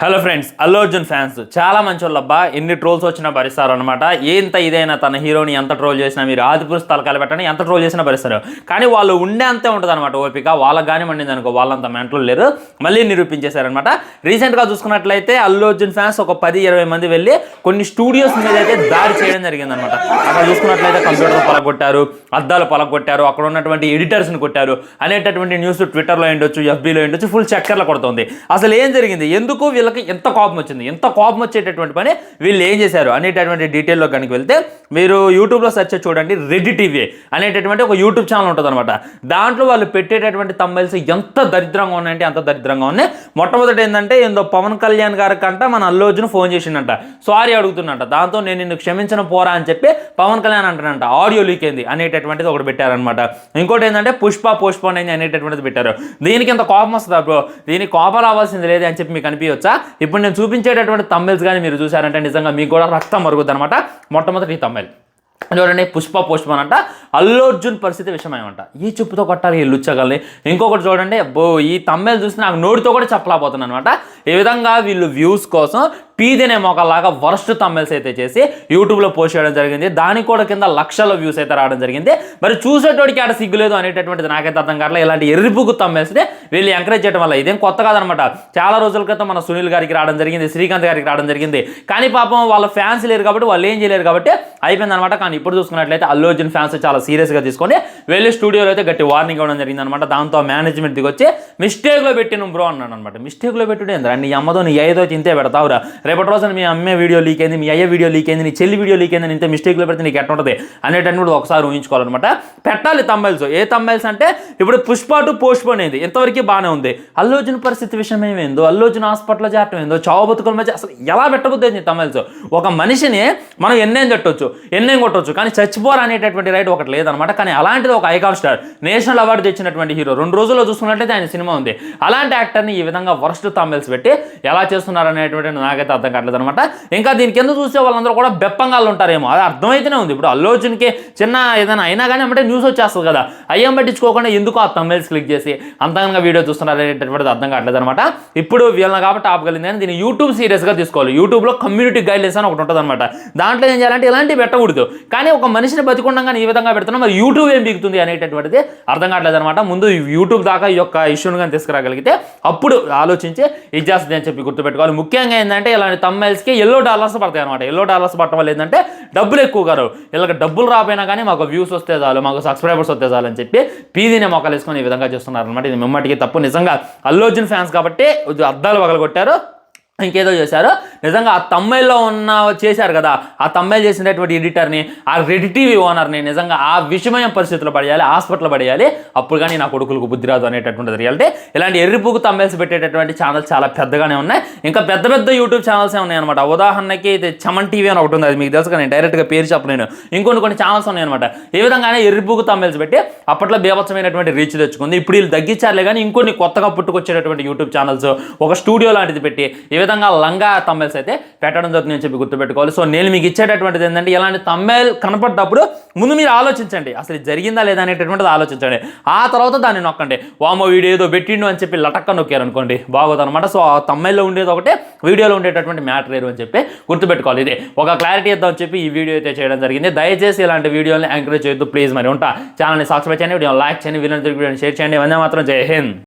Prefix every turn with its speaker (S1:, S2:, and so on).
S1: Hello friends, Allu Arjun fans చాలా మంచోళ్ళబ్బా. ఎన్ని trolls వచ్చినా భరిస్తారు అనమాట. ఎంత ఇదైనా తన హీరోని ఎంత ట్రోల్ చేసినా, మీరు ఆదిపురుషు తలకాయలు పెట్టండి, ఎంత ట్రోల్ చేసినా భరిస్తారు. కానీ వాళ్ళు ఉండే అంతే ఉంటుంది అనమాట ఓపిక. వాళ్ళకి కానీ మండింది అనుకో, వాళ్ళంత మెంటలు లేరు. మళ్ళీ నిరూపించేశారనమాట. రీసెంట్గా చూసుకున్నట్లయితే అల్లు అర్జున్ ఫ్యాన్స్ ఒక 10-20 మంది వెళ్ళి కొన్ని స్టూడియోస్ మీద అయితే దాడి చేయడం జరిగిందనమాట. అక్కడ చూసుకున్నట్లయితే కంప్యూటర్ పలగొట్టారు, అద్దాలు పలగొట్టారు, అక్కడ ఉన్నటువంటి ఎడిటర్స్ని కొట్టారు అనేటటువంటి న్యూస్ ట్విట్టర్లో ఉండొచ్చు, ఎఫ్బీలో ఉండొచ్చు, ఫుల్ చక్కర్లు కొడుతుంది. అసలు ఏం జరిగింది, ఎందుకు వీళ్ళకి ఎంత కోపం వచ్చింది, ఎంత కోపం వచ్చేటటువంటి పని వీళ్ళు ఏం చేశారు అనేటటువంటి డీటెయిల్లో కనుక వెళ్తే మీరు యూట్యూబ్లో సెర్చ్ చూడండి. రెడ్డి టీవీ అనేటటువంటి ఒక యూట్యూబ్ ఛానల్ ఉంటుంది అనమాట. దాంట్లో వాళ్ళు పెట్టేటటువంటి తమ్మైల్స్ ఎంత దరిద్రంగా ఉన్నాయంటే అంత దరిద్రంగా ఉన్నాయి. మొట్టమొదటి ఏంటంటే ఏందో పవన్ కళ్యాణ్ గారి కంట మన అల్లు అర్జున్ ఫోన్ చేసిండంట, సారీ అడుగుతున్నట్ట. దాంతో నేను నిన్ను క్షమించను పోరా అని చెప్పి పవన్ కళ్యాణ్ అంటానంట, ఆడియో లీక్ అయింది అనేటటువంటిది ఒకటి పెట్టారనమాట. ఇంకోటి ఏంటంటే పుష్ప పోస్ట్పోన్ అయింది అనేటటువంటిది పెట్టారు. దీనికి ఎంత కోపం వస్తుందా బ్రో, దీనికి కోపం రావాల్సింది లేదు అని చెప్పి మీకు అనిపించవచ్చా? ఇప్పుడు నేను చూపించేటటువంటి తమ్మైల్స్ కానీ మీరు చూసారంటే నిజంగా మీకు కూడా రక్తం మరుగుద్ది అనమాట. మొట్టమొదటి ఈ తమ్మైల్ చూడండి, పుష్ప పోస్ట్పోన్ అంట, అల్లు అర్జున్ పరిస్థితి విషయమేమంట. ఈ చెప్పుతో కొట్టాలి ఈ లుచ్చగల్ని. ఇంకొకటి చూడండి, ఈ తమ్మైల్ చూస్తే నాకు నోటితో కూడా చెప్పలేకపోతున్నాను అనమాట. ఈ విధంగా వీళ్ళు వ్యూస్ కోసం పీదినే మొక్కలాగా వరస్ట్ తమ్మైల్స్ అయితే చేసి యూట్యూబ్లో పోస్ట్ చేయడం జరిగింది. దానికి కూడా కింద లక్షల వ్యూస్ అయితే రావడం జరిగింది. మరి చూసేటోడికి ఆడ సిగ్గులేదు అనేటటువంటిది నాకైతే అర్థం కావట్లేదు. ఇలాంటి ఎర్రిపుగు తమ్మైల్స్ని వీళ్ళు ఎంకరేజ్ చేయడం వల్ల ఇదేం కొత్త కాదనమాట. చాలా రోజుల క్రితం మన సునీల్ గారికి రావడం జరిగింది, శ్రీకాంత్ గారికి రావడం జరిగింది. కానీ పాపం వాళ్ళ ఫ్యాన్స్ లేరు కాబట్టి వాళ్ళు ఏం చేయలేరు కాబట్టి అయిపోయింది అనమాట. కానీ ఇప్పుడు చూసుకున్నట్లయితే అల్లు అర్జున్ ఫ్యాన్స్ చాలా సీరియస్గా తీసుకొని వెళ్ళి స్టూడియోలో అయితే గట్టి వార్నింగ్ ఇవ్వడం జరిగింది అనమాట. దాంతో మేనేజ్మెంట్ దిగొచ్చి మిస్టేక్లో పెట్టిన బ్రో అన్నాడు అనమాట. మిస్టేక్లో పెట్టుడే ఏంద్రా, నీ అమ్మతో నీ అయ్యతో ఇంతే పెడతావురా, రేపటి రోజున మీ అమ్మే వీడియో లీక్ అయింది, మీ అయ్య వీడియో లీక్ అయింది, నీ చెల్లి వీడియో లీక్ అయింది, ఇంత మిస్టేక్లో పెడితే నీకు ఎట్లా ఉంటుంది అనేటప్పుడు ఒకసారి ఊహించుకోవాలన్నమాట. పెట్టాలి తమ్మైల్స్. ఏ తమ్మైల్స్ అంటే ఇప్పుడు పుష్ప టు పోస్ట్పోన్ అయింది, ఇంతవరకు బాగానే ఉంది. అల్లు అర్జున్ పరిస్థితి విషయం ఏమైందో, అల్లు అర్జున్ హాస్పిటల్లో చేరటం ఏందో, చావు బతుకుల మధ్య అసలు ఎలా పెట్టబుద్ది తమ్మైల్స్. ఒక మనిషిని మనం ఎన్నేం తట్టొచ్చు, ఎన్నేం కొట్టవచ్చు, కానీ చచ్చిపోరా అనేటటువంటి రైట్ ఒకటి లేదనమాట. కానీ అలాంటిది ఒక ఐకాన్ స్టార్, నేషనల్ అవార్డు తెచ్చినటువంటి హీరో, 2 రోజుల్లో చూసుకున్నట్లయితే ఆయన సినిమా ఉంది. అలాంటి యాక్టర్ని ఈ విధంగా వరస్ట్ తమ్మైల్స్ పెట్టి ఎలా చేస్తున్నారు అనేటువంటి నాకైతే అర్థం కావట్లేదు అనమాట. ఇంకా దీనికి ఎందుకు చూసే వాళ్ళందరూ కూడా బెప్పంగాళ్ళు ఉంటారేమో, అది అర్థమైతేనే ఉంది. ఇప్పుడు అల్లు అర్జున్కి చిన్న ఏదైనా అయినా కానీ అంటే న్యూస్ వచ్చేస్తుంది కదా, అయ్యం పట్టించుకోకుండా ఎందుకు ఆ తమ్మైల్స్ క్లిక్ చేసి అంతగా వీడియో చూస్తున్నారు అనేటటువంటిది అర్థం కావట్లేదు అనమాట. ఇప్పుడు వీళ్ళని కాబట్టి ఆపగలిగింది కానీ దీన్ని యూట్యూబ్ సీరియస్గా తీసుకోవాలి. యూట్యూబ్లో కమ్యూనిటీ గైడ్లైన్స్ అని ఒకటి ఉంటుంది అనమాట. దాంట్లో ఏం చేయాలంటే ఇలాంటివి పెట్టకూడదు. కానీ ఒక మనిషిని బతికుండగా ఈ విధంగా పెడుతున్నాం, మరి యూట్యూబ్ ఏం బిగుతుంది అనేటటువంటిది అర్థం కావట్లేదు అనమాట. ముందు యూట్యూబ్ దాకా ఈ యొక్క ఇష్యూని కానీ తీసుకురాగలిగితే అప్పుడు ఆలోచించి ఇది చేస్తుంది అని చెప్పి గుర్తుపెట్టుకోవాలి. ముఖ్యంగా ఏంటంటే ఇలాంటి తమ్మైల్స్కి $10 పడతాయి అనమాట. $10 పట్టడం వల్ల ఏంటంటే డబ్బులు ఎక్కువ గారు, ఇలాగ డబ్బులు రాపోయినా కానీ మాకు వ్యూస్ వస్తే చాలు, మాకు సబ్స్క్రైబర్స్ వస్తే చాలు అని చెప్పి పీదీనే మొక్కలు వేసుకొని ఈ విధంగా చేస్తున్నారు అనమాట. ఇది మిమ్మటికి తప్పు. నిజంగా అల్లు అర్జున్ ఫ్యాన్స్ కాబట్టి అద్దాలు పగలగొట్టారు, ఇంకేదో చేశారు. నిజంగా ఆ తమ్మైల్లో చేశారు కదా, ఆ తమ్మైల్ చేసినటువంటి ఎడిటర్ని, ఆ రెడ్డి టీవీ ఓనర్ని నిజంగా ఆ విషమయం పరిస్థితుల్లో పడేయాలి, హాస్పిటల్లో పడేయాలి. అప్పుడు కానీ నా కొడుకులకు బుద్ధి రాదు అనేటటువంటిది రియాలిటీ. ఇలాంటి ఎర్రిపుగు తమ్మైల్స్ పెట్టేటటువంటి ఛానల్స్ చాలా పెద్దగానే ఉన్నాయి. ఇంకా పెద్ద పెద్ద యూట్యూబ్ ఛానల్సే ఉన్నాయన్నమాట. ఉదాహరణకి ఇది చమన్ టీవీ అని ఒకటి ఉంది, అది మీకు తెలుసు కానీ నేను డైరెక్ట్గా పేరు చెప్పలేను. కొన్ని ఛానల్స్ ఉన్నాయన్నమాట. ఈ విధంగానే ఎర్రిపుగు తమ్మైల్స్ పెట్టి అప్పట్లో బీభత్సమైనటువంటి రీచ్ తెచ్చుకుంది. ఇప్పుడు వీళ్ళు తగ్గించారులే కానీ ఇంకొన్ని కొత్తగా పుట్టుకొచ్చేటటువంటి యూట్యూబ్ ఛానల్స్, ఒక స్టూడియో లాంటిది పెట్టి ఈ విధంగా లంగా తమ్మైల్స్ అయితే పెట్టడం జరుగుతుంది అని చెప్పి గుర్తుపెట్టుకోవాలి. సో నేను మీకు ఇచ్చేటటువంటిది ఏంటంటే ఇలాంటి తమ్మైల్ కనపడ్డప్పుడు ముందు మీరు ఆలోచించండి, అసలు జరిగిందా లేదా అనేటటువంటిది ఆలోచించండి. ఆ తర్వాత దాన్ని నొక్కండి. వామో వీడియో ఏదో పెట్టిండు అని చెప్పి లటక్క నొక్కారు అనుకోండి, బాగోదు అనమాట. సో ఆ తమ్మైల్లో ఉండేది ఒకటే, వీడియోలో ఉండేటటువంటి మ్యాటర్ ఏరు అని చెప్పి గుర్తుపెట్టుకోవాలి. ఇదే ఒక క్లారిటీ ఇద్దామని చెప్పి ఈ వీడియో అయితే చేయడం జరిగింది. దయచేసి ఇలాంటి వీడియోని ఎంకరేజ్ చేయొద్దు ప్లీజ్. మరి ఉంటా, ఛానల్ని సబ్స్క్రైబ్ చేయండి, వీడియో లైక్ చేయండి, వీడియోని షేర్ చేయండి. వందే మాత్రం. జై హింద్.